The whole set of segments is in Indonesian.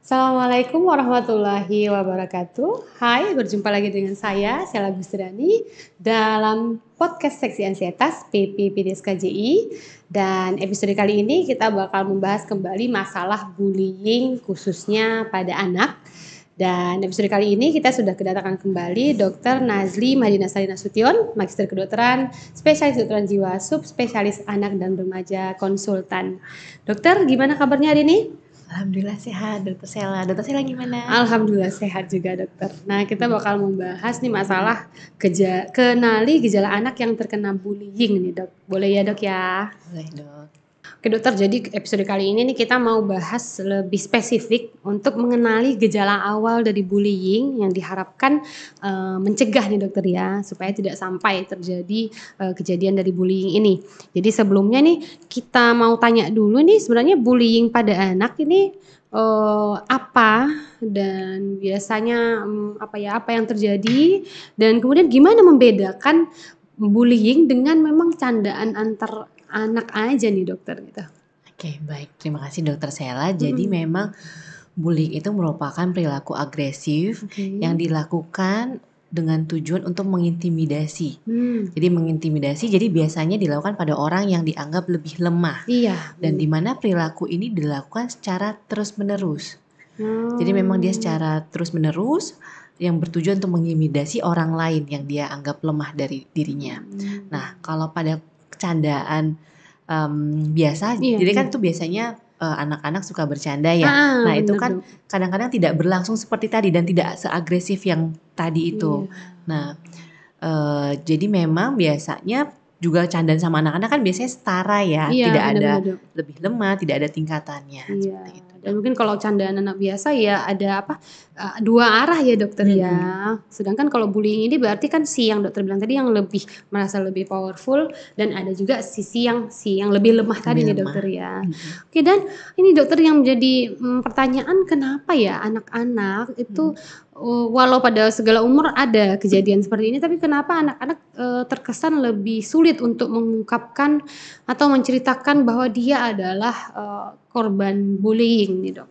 Assalamualaikum warahmatullahi wabarakatuh. Hai, berjumpa lagi dengan saya, Sela Gustirani, dalam podcast Seksi Ansietas PPPDS KJI. Dan episode kali ini kita bakal membahas kembali masalah bullying khususnya pada anak. Dan episode kali ini kita sudah kedatangan kembali Dr. Nazli Madinah Sari Nasution, Magister Kedokteran, Spesialis Kedokteran Jiwa, Subspesialis Anak dan Remaja, Konsultan. Dokter, gimana kabarnya hari ini? Alhamdulillah sehat, Dokter Sela. Dokter Sela gimana? Alhamdulillah sehat juga, dokter. Nah, kita bakal membahas nih masalah kenali gejala anak yang terkena bullying nih, Dok. Boleh ya, Dok ya? Boleh, Dok. Oke, dokter. Jadi episode kali ini nih kita mau bahas lebih spesifik untuk mengenali gejala awal dari bullying yang diharapkan mencegah nih, dokter ya, supaya tidak sampai terjadi kejadian dari bullying ini. Jadi sebelumnya nih kita mau tanya dulu nih, sebenarnya bullying pada anak ini apa dan biasanya apa yang terjadi, dan kemudian gimana membedakan bullying dengan memang candaan antar anak aja nih, dokter, gitu. Oke, baik. Terima kasih, Dokter Sela. Jadi Mhm. memang bullying itu merupakan perilaku agresif Oke. yang dilakukan dengan tujuan untuk mengintimidasi. Jadi mengintimidasi, jadi biasanya dilakukan pada orang yang dianggap lebih lemah. Iya. Dan di mana perilaku ini dilakukan secara terus-menerus. Oh. Jadi memang dia secara terus-menerus yang bertujuan untuk mengintimidasi orang lain yang dia anggap lemah dari dirinya. Nah, kalau pada candaan biasa, Iya, jadi kan iya. itu biasanya anak-anak suka bercanda ya. Ah, Nah, itu bener, kan Dok. kadang-kadang tidak berlangsung seperti tadi dan tidak seagresif yang tadi itu. Iya. Nah, jadi memang biasanya juga candaan sama anak-anak kan biasanya setara ya, Iya, tidak ada bener-bener, Dok. lebih lemah, tidak ada tingkatannya, Iya, seperti itu, dan Dok. mungkin kalau candaan anak biasa ya ada dua arah ya, dokter ya. Sedangkan kalau bullying ini berarti kan si yang dokter bilang tadi yang lebih merasa lebih powerful, dan ada juga si yang lebih lemah tadi Lebih nih, lemah. dokter ya. Oke, dan ini dokter yang menjadi pertanyaan, kenapa ya anak-anak itu walau pada segala umur ada kejadian seperti ini, tapi kenapa anak-anak terkesan lebih sulit untuk mengungkapkan atau menceritakan bahwa dia adalah korban bullying nih, Dok?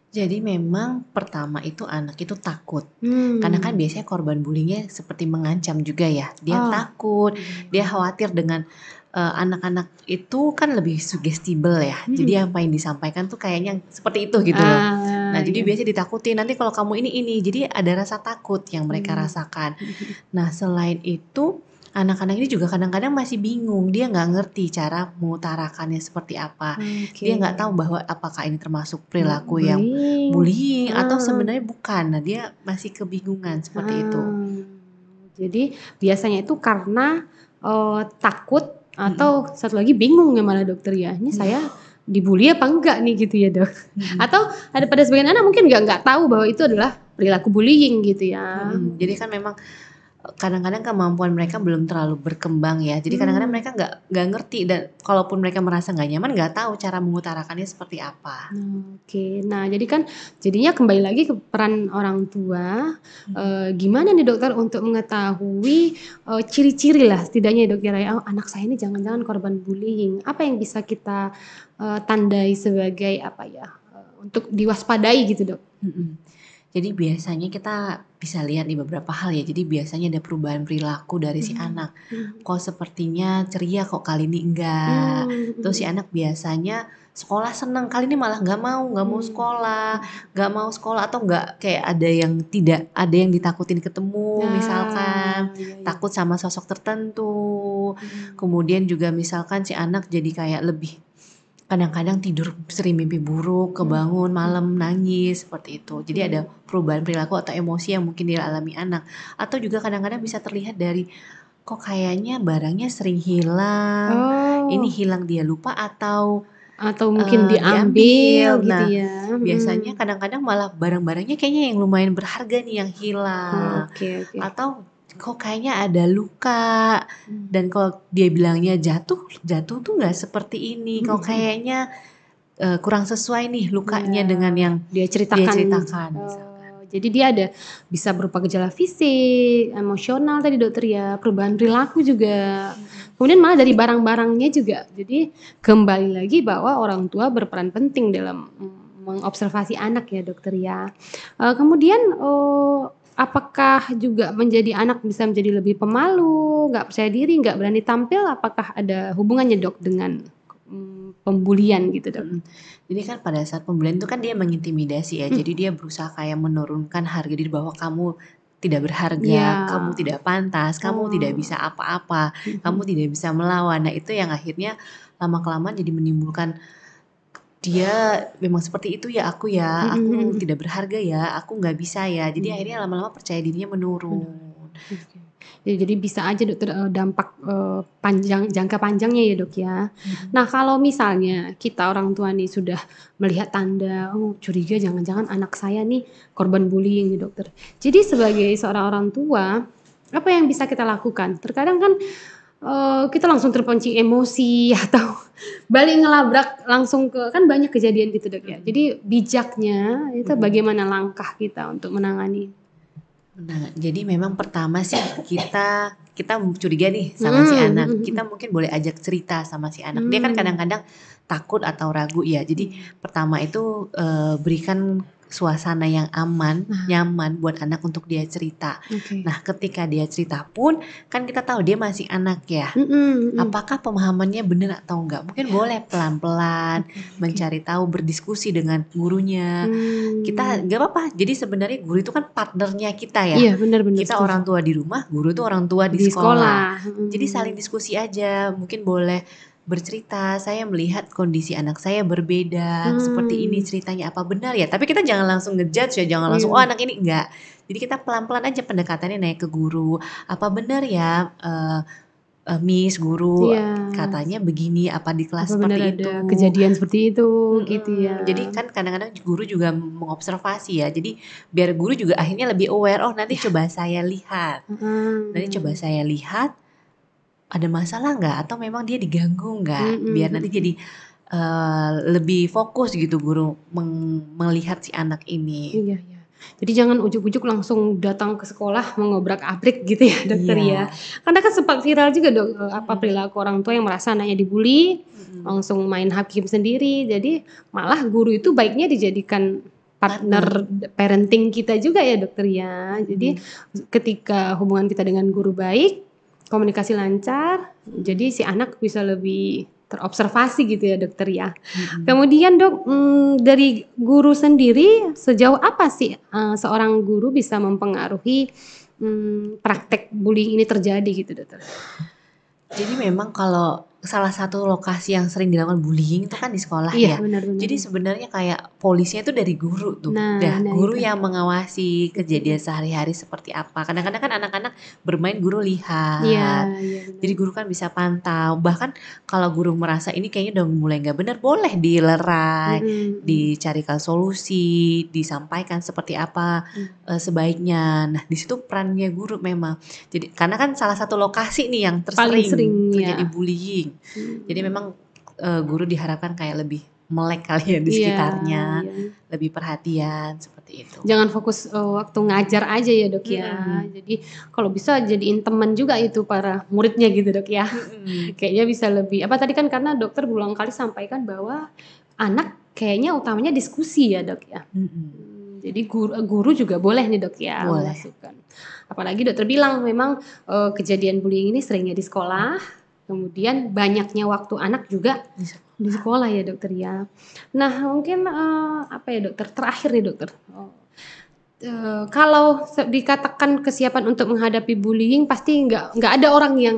Jadi memang pertama itu anak itu takut. Karena kan biasanya korban bullyingnya seperti mengancam juga ya. Dia takut, dia khawatir dengan anak-anak itu kan lebih sugestible ya. Jadi apa yang disampaikan tuh kayaknya seperti itu gitu loh. Nah, jadi biasanya ditakutin, nanti kalau kamu ini. Jadi ada rasa takut yang mereka rasakan. Nah, selain itu anak-anak ini juga kadang-kadang masih bingung, dia nggak ngerti cara mengutarakannya seperti apa. Dia nggak tahu bahwa apakah ini termasuk perilaku yang bullying atau sebenarnya bukan. Nah, dia masih kebingungan seperti itu. Jadi biasanya itu karena takut atau satu lagi bingung ya malah, dokter ya. Ini saya dibully apa enggak nih gitu ya, Dok. Atau ada pada sebagian anak mungkin nggak tahu bahwa itu adalah perilaku bullying gitu ya. Jadi kan memang kadang-kadang kemampuan mereka belum terlalu berkembang ya. Jadi kadang-kadang mereka nggak ngerti, dan kalaupun mereka merasa nggak nyaman, nggak tahu cara mengutarakannya seperti apa. Oke, nah jadi kan jadinya kembali lagi ke peran orang tua. Gimana nih, dokter, untuk mengetahui ciri-ciri lah setidaknya ya, dok ya, oh, anak saya ini jangan-jangan korban bullying. Apa yang bisa kita tandai sebagai untuk diwaspadai gitu, dok? Jadi biasanya kita bisa lihat nih beberapa hal ya. Jadi biasanya ada perubahan perilaku dari si anak. Kok sepertinya ceria, kok kali ini enggak. Terus si anak biasanya sekolah seneng, kali ini malah nggak mau sekolah, atau nggak, kayak ada yang ditakutin ketemu, misalkan takut sama sosok tertentu. Kemudian juga misalkan si anak jadi kayak lebih kadang-kadang tidur sering mimpi buruk, kebangun malam nangis, seperti itu. Jadi ada perubahan perilaku atau emosi yang mungkin dialami anak. Atau juga kadang-kadang bisa terlihat dari, kok kayaknya barangnya sering hilang. Ini hilang dia lupa atau mungkin diambil gitu Nah, ya. biasanya kadang-kadang malah barang-barangnya kayaknya yang lumayan berharga nih yang hilang. Oke. Atau kok kayaknya ada luka, dan kalau dia bilangnya jatuh tuh nggak seperti ini. Kok kayaknya kurang sesuai nih lukanya dengan yang dia ceritakan. misalkan. Jadi dia ada bisa berupa gejala fisik, emosional tadi, dokter ya, perubahan perilaku juga. Kemudian malah dari barang-barangnya juga. Jadi kembali lagi bahwa orang tua berperan penting dalam mengobservasi anak ya dokter ya. Kemudian apakah juga anak bisa menjadi lebih pemalu, nggak percaya diri, nggak berani tampil, apakah ada hubungannya dok dengan pembulian gitu dok? Jadi kan pada saat pembulian itu kan dia mengintimidasi ya, jadi dia berusaha kayak menurunkan harga diri bahwa kamu tidak berharga, Iya. kamu tidak pantas, kamu tidak bisa apa-apa, kamu tidak bisa melawan. Nah itu yang akhirnya lama-kelamaan jadi menimbulkan dia memang seperti itu ya aku tidak berharga ya, aku nggak bisa ya. Jadi akhirnya lama-lama percaya dirinya menurun. Jadi bisa aja dokter dampak jangka panjangnya ya dok ya. Nah kalau misalnya kita orang tua nih sudah melihat tanda, curiga jangan-jangan anak saya nih korban bullying nih dokter. Jadi sebagai seorang orang tua, apa yang bisa kita lakukan? Terkadang kan kita langsung terpancing emosi atau balik ngelabrak langsung kan banyak kejadian gitu dok ya. Jadi bijaknya itu bagaimana langkah kita untuk menangani? Nah, jadi memang pertama sih kita curiga nih sama si anak. Kita mungkin boleh ajak cerita sama si anak. Dia kan kadang-kadang takut atau ragu ya. Jadi pertama itu berikan suasana yang aman, nyaman buat anak untuk dia cerita. Nah, ketika dia cerita pun kan kita tahu dia masih anak ya. Apakah pemahamannya benar atau enggak? Mungkin boleh pelan-pelan mencari tahu, berdiskusi dengan gurunya. Kita nggak apa-apa. Jadi sebenarnya guru itu kan partnernya kita ya. Iya benar-benar. Kita orang tua di rumah, guru itu orang tua di sekolah. Jadi saling diskusi aja. Mungkin boleh bercerita, saya melihat kondisi anak saya berbeda, seperti ini ceritanya, apa benar ya? Tapi kita jangan langsung ngejudge ya, jangan langsung anak ini enggak. Jadi kita pelan-pelan aja pendekatannya naik ke guru. Apa benar ya Miss, guru katanya begini, apa di kelas seperti itu? Ada kejadian seperti itu gitu ya. Jadi kan kadang-kadang guru juga mengobservasi ya. Jadi biar guru juga akhirnya lebih aware. Oh nanti coba saya lihat. Nanti coba saya lihat ada masalah nggak? Atau memang dia diganggu nggak? Biar nanti jadi lebih fokus gitu guru melihat si anak ini. Iya. Jadi jangan ujuk-ujuk langsung datang ke sekolah mengobrak-abrik gitu ya dokter ya. Karena kan sempat viral juga dok perilaku orang tua yang merasa anaknya dibully, langsung main hakim sendiri. Jadi malah guru itu baiknya dijadikan partner parenting kita juga ya dokter ya. Jadi ketika hubungan kita dengan guru baik, komunikasi lancar, jadi si anak bisa lebih terobservasi gitu ya dokter ya. Kemudian dok, dari guru sendiri sejauh apa sih seorang guru bisa mempengaruhi praktek bullying ini terjadi gitu dokter? Jadi memang kalau salah satu lokasi yang sering dilakukan bullying itu kan di sekolah ya. Benar. Jadi sebenarnya kayak polisinya itu dari guru tuh. Guru yang mengawasi kejadian sehari-hari seperti apa. Kadang-kadang kan anak-anak bermain guru lihat. Jadi guru kan bisa pantau. Bahkan kalau guru merasa ini kayaknya udah mulai nggak benar, boleh dilerai, dicarikan solusi, disampaikan seperti apa sebaiknya. Nah di situ perannya guru memang. Jadi karena kan salah satu lokasi nih yang sering terjadi bullying. Jadi memang guru diharapkan kayak lebih melek kali ya di sekitarnya, lebih perhatian seperti itu. Jangan fokus waktu ngajar aja ya dok ya. Jadi kalau bisa jadiin teman juga itu para muridnya gitu dok ya. Kayaknya bisa lebih tadi kan karena dokter berulang kali sampaikan bahwa anak kayaknya utamanya diskusi ya dok ya. Jadi guru juga boleh nih dok ya memasukkan. Apalagi dokter bilang memang kejadian bullying ini seringnya di sekolah. Kemudian banyaknya waktu anak juga di sekolah ya dokter ya. Nah mungkin ya dokter terakhir nih dokter. Kalau dikatakan kesiapan untuk menghadapi bullying pasti nggak ada orang yang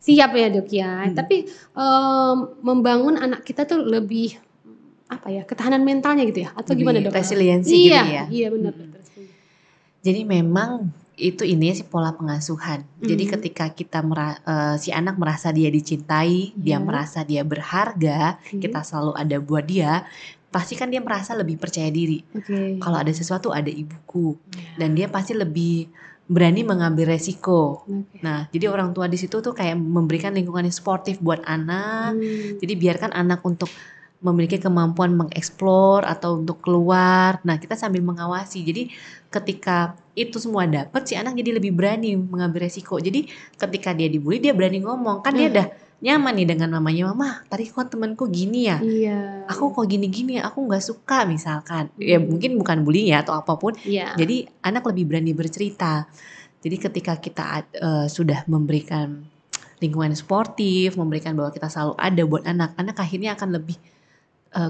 siap ya dok ya. Tapi membangun anak kita tuh lebih ketahanan mentalnya gitu ya atau gimana dok? Resiliensi gitu ya. Iya benar dokter. Jadi memang itu ini sih pola pengasuhan. Jadi ketika kita si anak merasa dia dicintai, dia merasa dia berharga, kita selalu ada buat dia, pasti kan dia merasa lebih percaya diri. Kalau ada sesuatu ada ibuku, dan dia pasti lebih berani mengambil resiko. Nah, jadi orang tua di situ tuh kayak memberikan lingkungan yang sportif buat anak. Jadi biarkan anak untuk memiliki kemampuan mengeksplor atau untuk keluar. Nah, kita sambil mengawasi. Jadi ketika itu semua dapat, si anak jadi lebih berani mengambil resiko. Jadi ketika dia dibully, dia berani ngomong. Kan dia udah nyaman nih dengan mamanya, "Mama, tadi kok temanku gini ya? Iya, Aku kok gini-gini ya, aku nggak suka," misalkan. Ya mungkin bukan bullying ya atau apapun. iya. Jadi anak lebih berani bercerita. Jadi ketika kita sudah memberikan lingkungan sportif, memberikan bahwa kita selalu ada buat anak, anak akhirnya akan lebih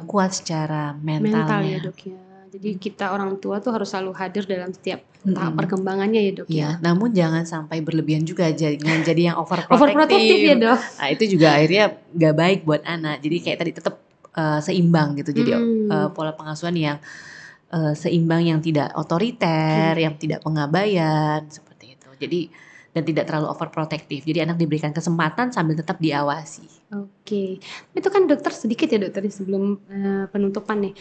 kuat secara Mental ya mentalnya. dok ya. Jadi kita orang tua tuh harus selalu hadir dalam setiap tahap perkembangannya ya dok Iya, ya. namun jangan sampai berlebihan juga, jangan jadi yang Overprotective ya overprotective. dok. Nah, itu juga akhirnya nggak baik buat anak. Jadi kayak tadi tetap seimbang gitu. Jadi pola pengasuhan yang seimbang, yang tidak otoriter, yang tidak pengabaian seperti itu. Jadi dan tidak terlalu overprotective. Jadi anak diberikan kesempatan sambil tetap diawasi. Oke, itu kan dokter sedikit ya dokter sebelum penutupan nih.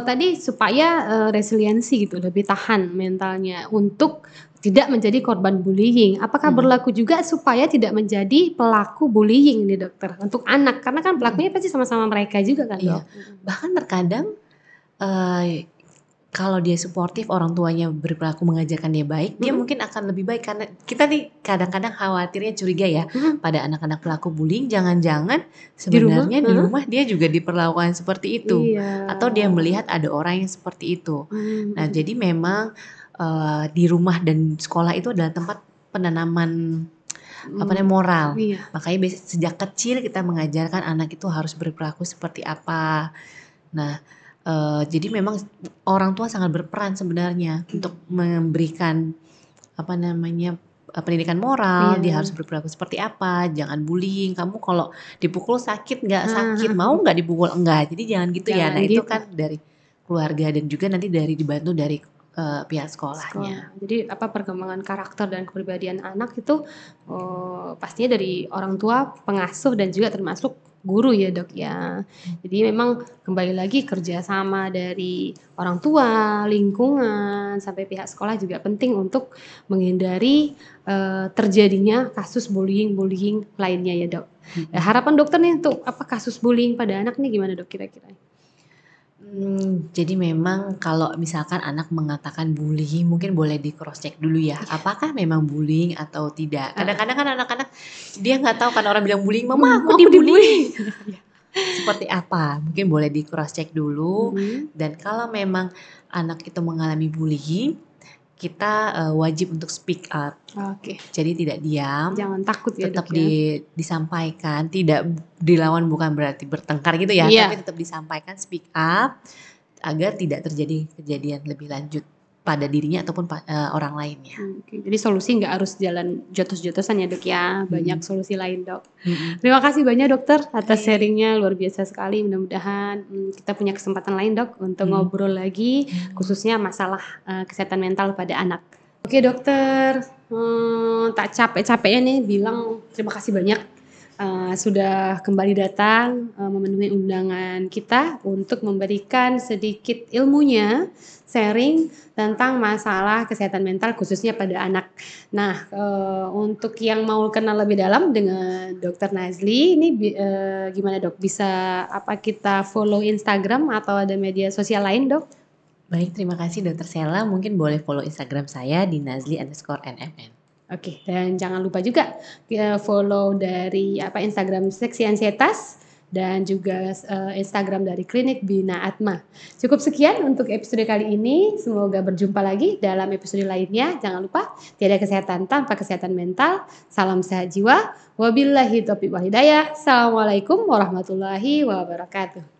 Tadi supaya resiliensi gitu, lebih tahan mentalnya untuk tidak menjadi korban bullying. Apakah berlaku juga supaya tidak menjadi pelaku bullying nih dokter untuk anak? Karena kan pelakunya pasti sama-sama mereka juga kan Iya, dok. bahkan terkadang kalau dia suportif, orang tuanya berperilaku mengajarkan dia baik, dia mungkin akan lebih baik. Karena kita nih kadang-kadang khawatirnya curiga ya pada anak-anak pelaku bullying, jangan-jangan sebenarnya di rumah dia juga diperlakukan seperti itu. Iya. Atau dia melihat ada orang yang seperti itu. Nah, jadi memang di rumah dan sekolah itu adalah tempat penanaman moral. Iya. Makanya sejak kecil kita mengajarkan anak itu harus berperilaku seperti apa. Nah, jadi memang orang tua sangat berperan sebenarnya untuk memberikan pendidikan moral. Dia harus berperilaku seperti apa, jangan bullying. Kamu kalau dipukul sakit nggak sakit, mau nggak dipukul enggak. Jadi jangan gitu ya. Nah, itu kan dari keluarga dan juga nanti dibantu dari pihak sekolahnya. Jadi perkembangan karakter dan kepribadian anak itu pastinya dari orang tua, pengasuh dan juga termasuk guru ya dok ya. Jadi memang kembali lagi kerjasama dari orang tua, lingkungan sampai pihak sekolah juga penting untuk menghindari terjadinya kasus bullying lainnya ya dok. Harapan dokter nih untuk kasus bullying pada anak nih gimana dok kira-kira? Jadi memang kalau misalkan anak mengatakan bullying, mungkin boleh di cross check dulu ya, apakah memang bullying atau tidak. Kadang-kadang kan anak-anak dia nggak tahu kan orang bilang bullying, "Mama aku dibullying." Seperti apa? Mungkin boleh di cross check dulu. Dan kalau memang anak itu mengalami bullying, kita wajib untuk speak up. Jadi tidak diam, jangan takut ya tetap dok ya. disampaikan, tidak dilawan bukan berarti bertengkar gitu ya, tapi tetap disampaikan, speak up agar tidak terjadi kejadian lebih lanjut pada dirinya ataupun orang lainnya. Jadi solusi nggak harus jalan jotos-jotosan ya dok ya, banyak solusi lain dok. Terima kasih banyak dokter atas sharingnya, luar biasa sekali. Mudah-mudahan kita punya kesempatan lain dok untuk ngobrol lagi, khususnya masalah kesehatan mental pada anak. Oke dokter, tak capek-capeknya nih bilang terima kasih banyak sudah kembali datang memenuhi undangan kita untuk memberikan sedikit ilmunya, sharing tentang masalah kesehatan mental khususnya pada anak. Nah, untuk yang mau kenal lebih dalam dengan Dr. Nazli, ini gimana dok? Bisa kita follow Instagram atau ada media sosial lain dok? Baik, terima kasih Dr. Sela. Mungkin boleh follow Instagram saya di nazli_nmn. Oke, dan jangan lupa juga follow dari Instagram Seksi Ansietas dan juga Instagram dari Klinik Bina Atma. Cukup sekian untuk episode kali ini. Semoga berjumpa lagi dalam episode lainnya. Jangan lupa tiada kesehatan tanpa kesehatan mental. Salam sehat jiwa. Wabillahi taufiq wal hidayah. Assalamualaikum warahmatullahi wabarakatuh.